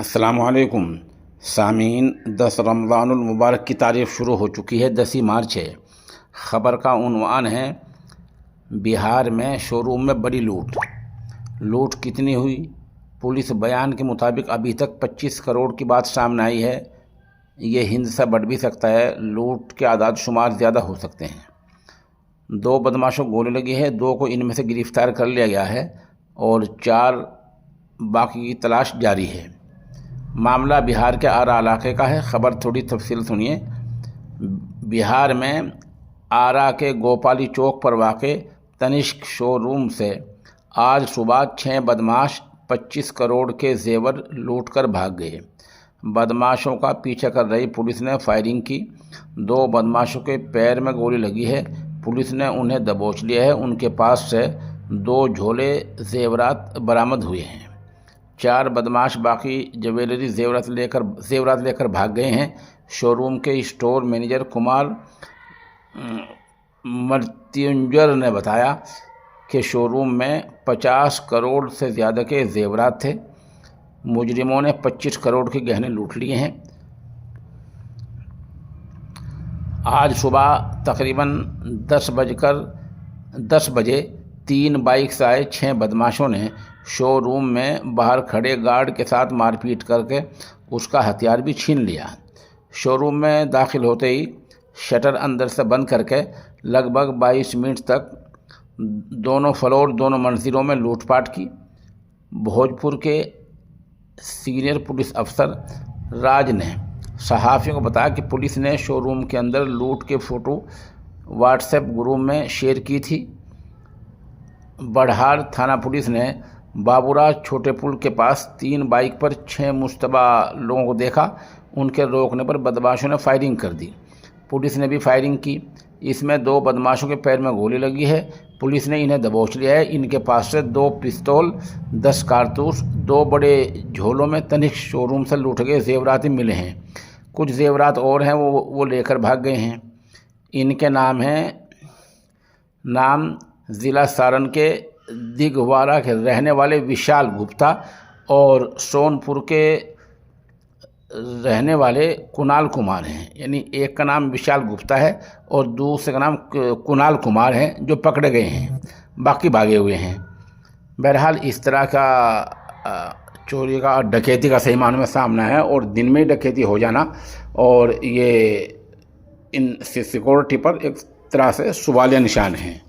अस्सलामुअलैकुम सामीन 10 रमज़ानुल मुबारक की तारीख़ शुरू हो चुकी है। 10 मार्च है। ख़बर का उन्वान है बिहार में शोरूम में बड़ी लूट कितनी हुई? पुलिस बयान के मुताबिक अभी तक 25 करोड़ की बात सामने आई है। ये हिंद से बढ़ भी सकता है। लूट के आदाद शुमार ज़्यादा हो सकते हैं। 2 बदमाशों को गोली लगी है। 2 को इनमें से गिरफ़्तार कर लिया गया है और 4 बाकी की तलाश जारी है। मामला बिहार के आरा इलाके का है। ख़बर थोड़ी तफसील सुनिए। बिहार में आरा के गोपाली चौक पर वाक़े तनिष्क शोरूम से आज सुबह 6 बदमाश 25 करोड़ के जेवर लूटकर भाग गए। बदमाशों का पीछा कर रही पुलिस ने फायरिंग की। 2 बदमाशों के पैर में गोली लगी है। पुलिस ने उन्हें दबोच लिया है। उनके पास से 2 झोले जेवरात बरामद हुए हैं। 4 बदमाश बाकी ज्वेलरी जेवरात लेकर भाग गए हैं। शोरूम के स्टोर मैनेजर कुमार मृत्युंजय ने बताया कि शोरूम में 50 करोड़ से ज़्यादा के जेवरात थे। मुजरिमों ने 25 करोड़ के गहने लूट लिए हैं। आज सुबह तकरीबन 10 बजे 3 बाइक से आए 6 बदमाशों ने शोरूम में बाहर खड़े गार्ड के साथ मारपीट करके उसका हथियार भी छीन लिया। शोरूम में दाखिल होते ही शटर अंदर से बंद करके लगभग 22 मिनट तक दोनों फ्लोर दोनों मंजिलों में लूटपाट की। भोजपुर के सीनियर पुलिस अफसर राज ने सहाफ़ियों को बताया कि पुलिस ने शोरूम के अंदर लूट के फ़ोटो व्हाट्सएप ग्रुप में शेयर की थी। बड़हार थाना पुलिस ने बाबूराज छोटे पुल के पास 3 बाइक पर 6 मुश्तबा लोगों को देखा। उनके रोकने पर बदमाशों ने फायरिंग कर दी। पुलिस ने भी फायरिंग की। इसमें 2 बदमाशों के पैर में गोली लगी है। पुलिस ने इन्हें दबोच लिया है। इनके पास से 2 पिस्तौल, 10 कारतूस, 2 बड़े झोलों में तनिष्क शोरूम से लूट गए जेवरात मिले हैं। कुछ जेवरात और हैं वो लेकर भाग गए हैं। इनके नाम ज़िला सारण के दिघवारा के रहने वाले विशाल गुप्ता और सोनपुर के रहने वाले कुणाल कुमार हैं। यानी एक का नाम विशाल गुप्ता है और दूसरे का नाम कुणाल कुमार है, जो पकड़े गए हैं। बाकी भागे हुए हैं। बहरहाल इस तरह का चोरी का डकैती का सही मानों में सामना है और दिन में डकैती हो जाना और ये इन सिक्योरिटी पर एक तरह से सवालिया निशान है।